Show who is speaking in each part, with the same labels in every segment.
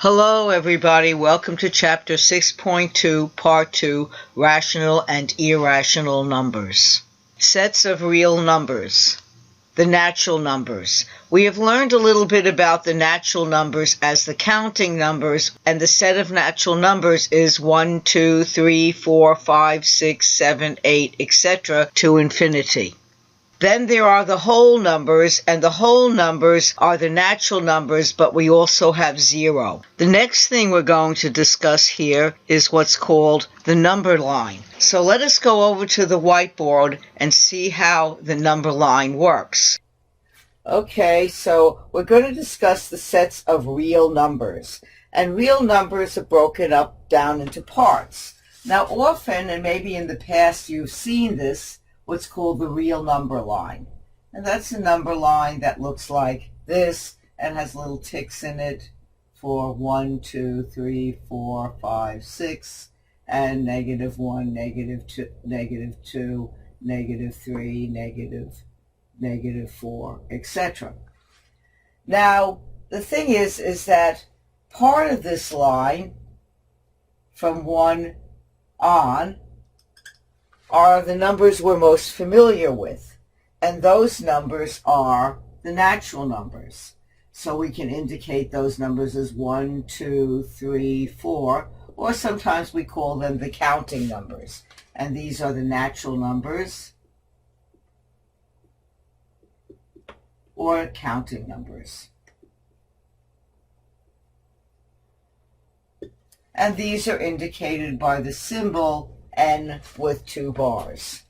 Speaker 1: Hello, everybody. Welcome to Chapter 6.2, Part 2, Rational and Irrational Numbers. Sets of real numbers. The natural numbers. We have learned a little bit about the natural numbers as the counting numbers, and the set of natural numbers is 1, 2, 3, 4, 5, 6, 7, 8, etc. to infinity. Then there are the whole numbers, and the whole numbers are the natural numbers, but we also have zero. The next thing we're going to discuss here is what's called the number line. So let us go over to the whiteboard and see how the number line works. Okay, so we're going to discuss the sets of real numbers. And real numbers are broken up down into parts. Now often, and maybe in the past you've seen this, what's called the real number line. And that's a number line that looks like this and has little ticks in it for 1, 2, 3, 4, 5, 6, and -1, -2, -2, -3, -4, etc. Now, the thing is that part of this line from 1 on are the numbers we're most familiar with, and those numbers are the natural numbers. So we can indicate those numbers as 1, 2, 3, 4, or sometimes we call them the counting numbers. And these are the natural numbers or counting numbers. And these are indicated by the symbol N with 2 bars.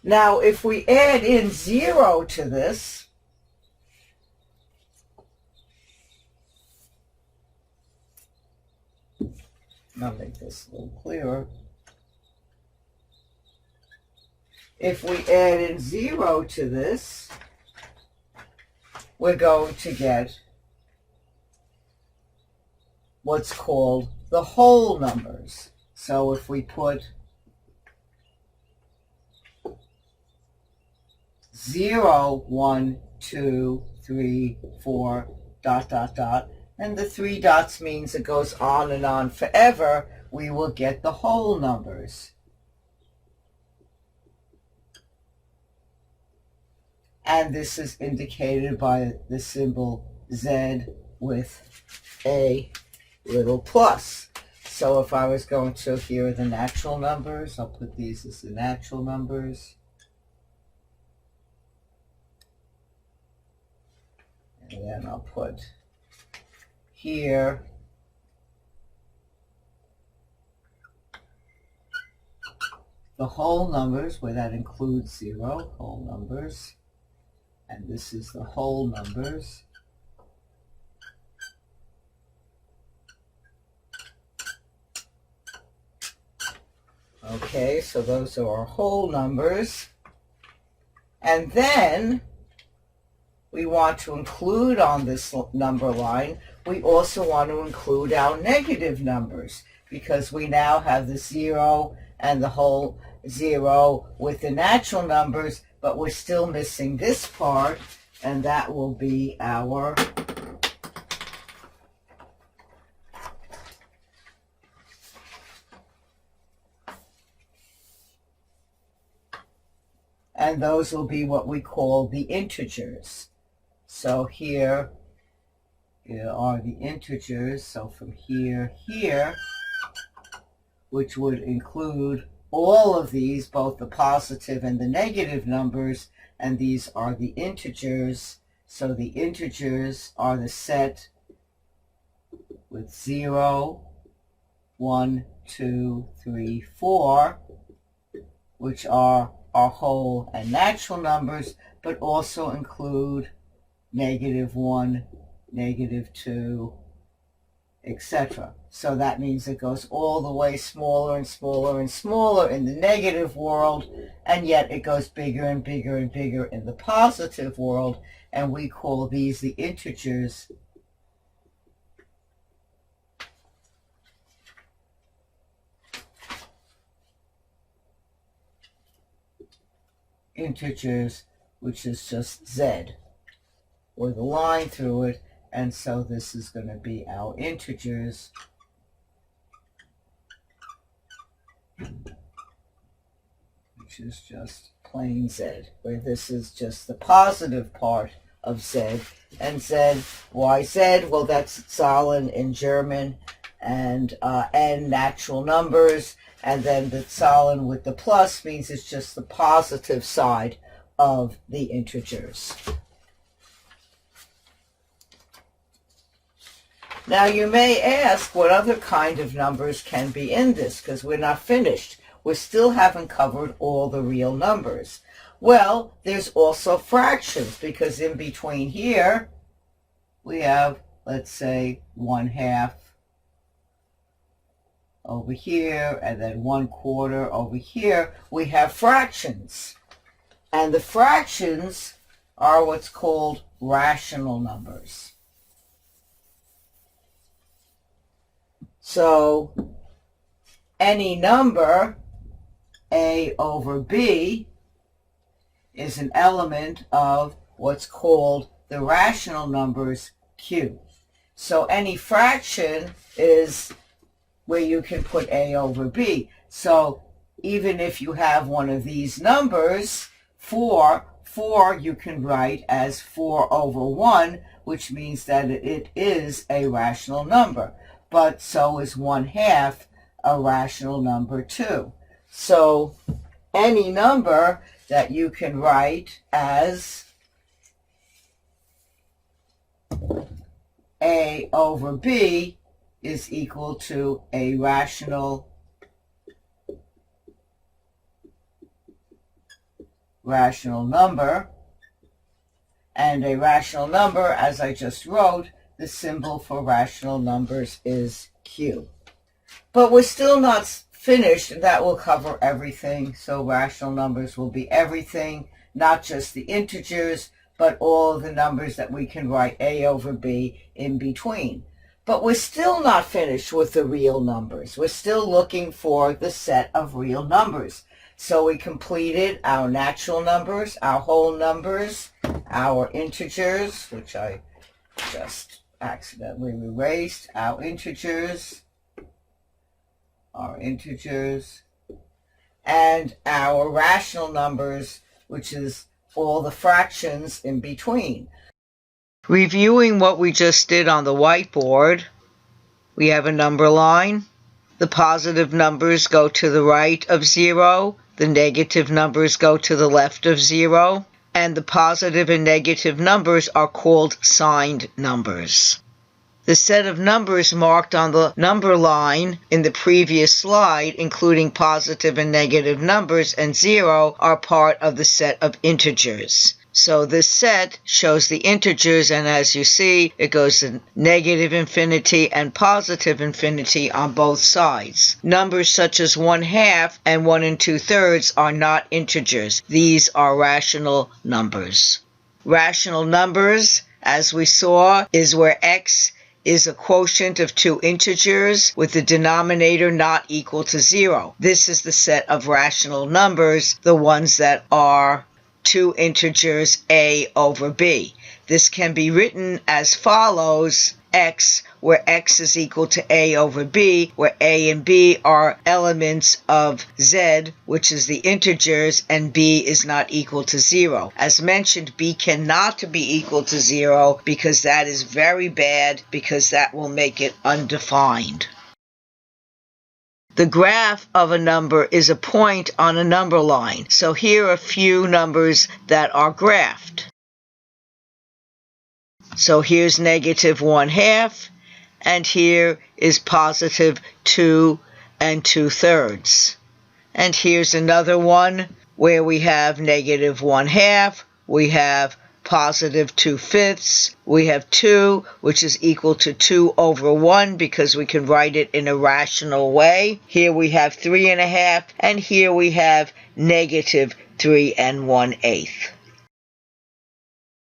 Speaker 1: Now, if we add in 0 to this, I'll make this a little clearer. If we add in 0 to this, we're going to get what's called the whole numbers. So if we put 0, 1, 2, 3, 4, ... and the 3 dots means it goes on and on forever, we will get the whole numbers. And this is indicated by the symbol Z with a little plus. So if I was going to, here are the natural numbers, I'll put these as the natural numbers. And then I'll put here the whole numbers, where that includes 0, whole numbers. And this is the whole numbers. Okay, so those are our whole numbers. And then we want to include on this number line, we also want to include our negative numbers, because we now have the 0 and the whole 0 with the natural numbers, but we're still missing this part, and that will be our and those will be what we call the integers. So here are the integers. So from here, which would include all of these, both the positive and the negative numbers, and these are the integers. So the integers are the set with 0, 1, 2, 3, 4, which are our whole and natural numbers, but also include -1, -2, etc. So that means it goes all the way smaller and smaller and smaller in the negative world, and yet it goes bigger and bigger and bigger in the positive world, and we call these the integers. Integers, which is just Z. with a line through it, and so this is going to be our integers, which is just plain z, where this is just the positive part of z, and z, why z? Well, that's Zahlen in German, and n natural numbers, and then the Zahlen with the plus means it's just the positive side of the integers. Now you may ask what other kind of numbers can be in this, because we're not finished. We still haven't covered all the real numbers. Well, there's also fractions, because in between here we have, let's say, 1/2 over here, and then 1/4 over here. We have fractions. And the fractions are what's called rational numbers. So any number, a over b, is an element of what's called the rational numbers q. So any fraction is where you can put a over b. So even if you have one of these numbers, 4 you can write as 4 over 1, which means that it is a rational number. But so is 1/2 a rational number too. So any number that you can write as a over b is equal to a rational number. And a rational number, as I just wrote, the symbol for rational numbers is Q. But we're still not finished, and that will cover everything. So rational numbers will be everything, not just the integers, but all of the numbers that we can write a over b in between. But we're still not finished with the real numbers. We're still looking for the set of real numbers. So we completed our natural numbers, our whole numbers, our integers, which I just accidentally erased, our integers, and our rational numbers, which is all the fractions in between. Reviewing what we just did on the whiteboard, we have a number line. The positive numbers go to the right of 0. The negative numbers go to the left of 0. And the positive and negative numbers are called signed numbers. The set of numbers marked on the number line in the previous slide, including positive and negative numbers and 0, are part of the set of integers. So this set shows the integers, and as you see, it goes to negative infinity and positive infinity on both sides. Numbers such as 1/2 and 1 2/3 are not integers. These are rational numbers. Rational numbers, as we saw, is where x is a quotient of two integers with the denominator not equal to 0. This is the set of rational numbers, the ones that are two integers a over b. This can be written as follows: x, where x is equal to a over b, where a and b are elements of z, which is the integers, and b is not equal to 0. As mentioned, b cannot be equal to 0 because that is very bad, because that will make it undefined. The graph of a number is a point on a number line. So here are a few numbers that are graphed. So here's negative 1/2, and here is positive 2 2/3. And here's another one where we have negative 1/2, we have positive 2/5, we have 2, which is equal to 2 over 1 because we can write it in a rational way. Here we have 3 1/2, and here we have negative 3 1/8.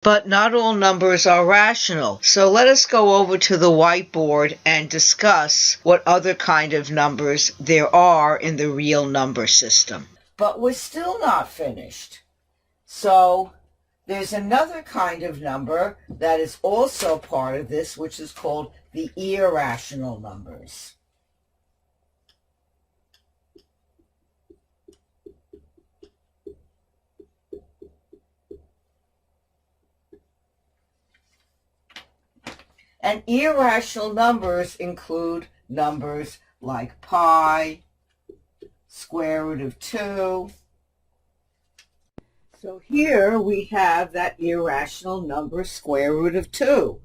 Speaker 1: But not all numbers are rational, so let us go over to the whiteboard and discuss what other kind of numbers there are in the real number system. But we're still not finished. So There's another kind of number that is also part of this, which is called the irrational numbers. And irrational numbers include numbers like pi, square root of 2. So here we have that irrational number, square root of 2.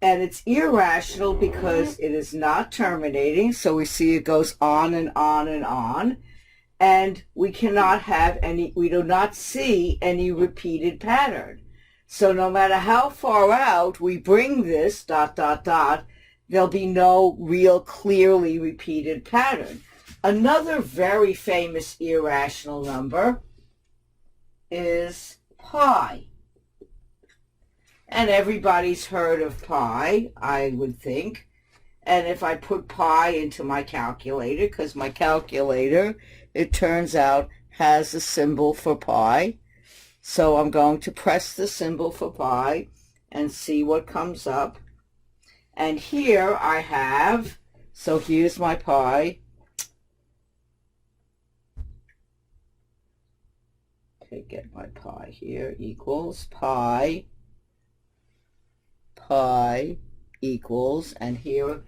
Speaker 1: And it's irrational because it is not terminating, so we see it goes on and on and on. And we cannot have any, we do not see any repeated pattern. So no matter how far out we bring this, there'll be no real clearly repeated pattern. Another very famous irrational number is pi. And everybody's heard of pi, I would think. And if I put pi into my calculator, because my calculator, it turns out, has a symbol for pi. So I'm going to press the symbol for pi and see what comes up. And here I have, so here's my pi. Okay, get my pi here, equals pi equals, and here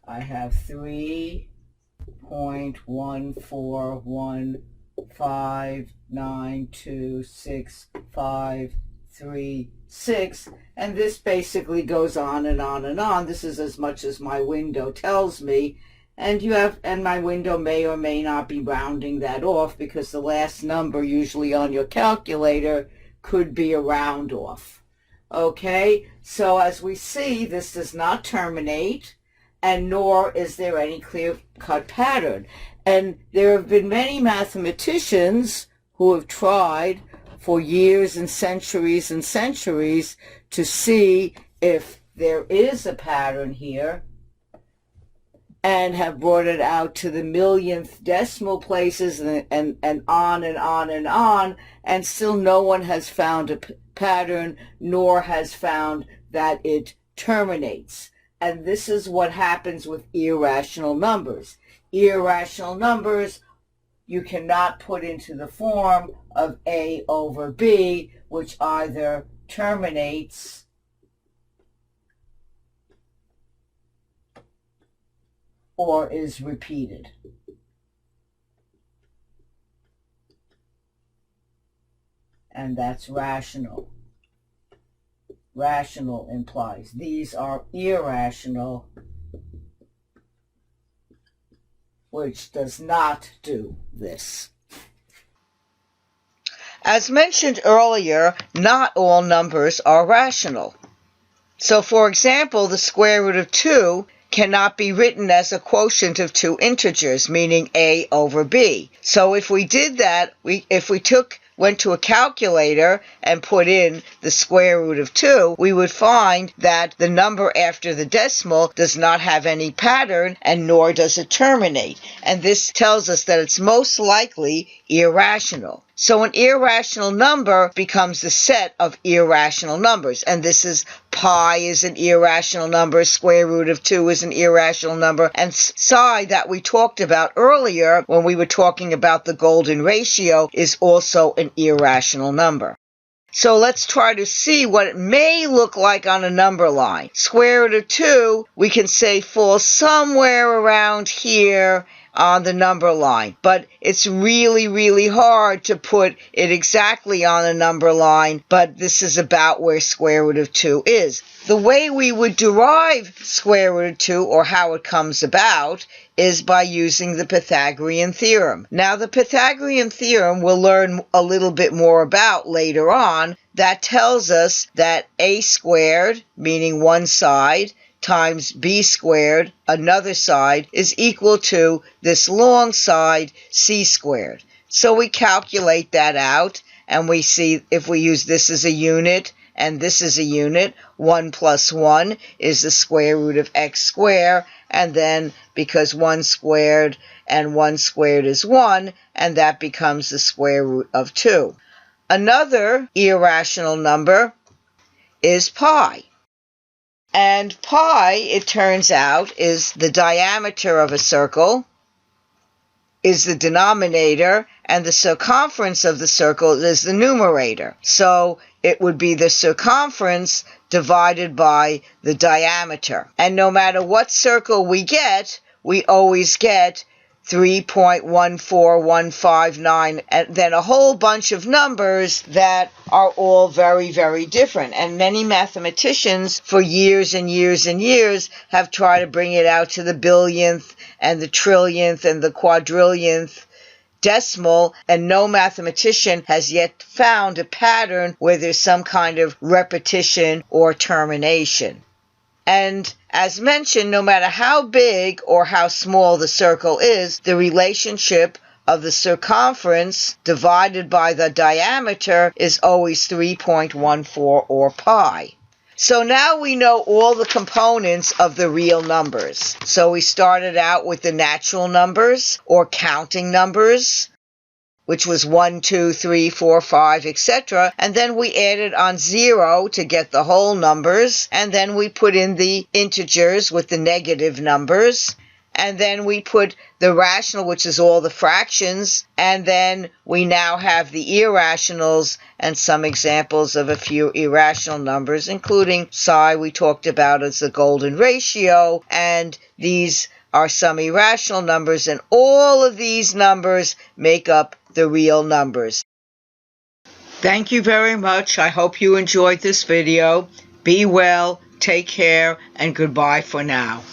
Speaker 1: I have 3.14159265336, and this basically goes on and on and on. This is as much as my window tells me, and my window may or may not be rounding that off, because the last number usually on your calculator could be a round off. Okay, so as we see, this does not terminate, and nor is there any clear-cut pattern. And there have been many mathematicians who have tried for years and centuries to see if there is a pattern here, and have brought it out to the millionth decimal places and on and on and on, and still no one has found a pattern, nor has found that it terminates. And this is what happens with irrational numbers. Irrational numbers you cannot put into the form of A over B, which either terminates or is repeated. And that's rational. Rational implies these are irrational, which does not do this. As mentioned earlier, not all numbers are rational. So, for example, the square root of 2 cannot be written as a quotient of two integers, meaning A over B. So if we did that, if we went to a calculator and put in the square root of 2, we would find that the number after the decimal does not have any pattern, and nor does it terminate. And this tells us that it's most likely irrational. So an irrational number becomes the set of irrational numbers. And this is pi is an irrational number, square root of 2 is an irrational number, and psi that we talked about earlier when we were talking about the golden ratio is also an irrational number. So let's try to see what it may look like on a number line. Square root of 2, we can say falls somewhere around here on the number line, but it's really, really hard to put it exactly on a number line, but this is about where square root of 2 is. The way we would derive square root of 2, or how it comes about, is by using the Pythagorean theorem. Now, the Pythagorean theorem we'll learn a little bit more about later on. That tells us that a squared, meaning one side, times b squared, another side, is equal to this long side, c squared. So we calculate that out, and we see if we use this as a unit and this is a unit, 1 plus 1 is the square root of x squared, and then because 1 squared and 1 squared is 1, and that becomes the square root of 2. Another irrational number is pi. And pi, it turns out, is the diameter of a circle, is the denominator, and the circumference of the circle is the numerator. So it would be the circumference divided by the diameter. And no matter what circle we get, we always get 3.14159, and then a whole bunch of numbers that are all very, very different. And many mathematicians for years and years and years have tried to bring it out to the billionth and the trillionth and the quadrillionth decimal, and no mathematician has yet found a pattern where there's some kind of repetition or termination. And as mentioned, no matter how big or how small the circle is, the relationship of the circumference divided by the diameter is always 3.14 or pi. So now we know all the components of the real numbers. So we started out with the natural numbers or counting numbers, which was 1, 2, 3, 4, 5, etc. And then we added on 0 to get the whole numbers. And then we put in the integers with the negative numbers. And then we put the rational, which is all the fractions. And then we now have the irrationals and some examples of a few irrational numbers, including psi we talked about as the golden ratio. And these are some irrational numbers, and all of these numbers make up the real numbers. Thank you very much. I hope you enjoyed this video. Be well, take care, and goodbye for now.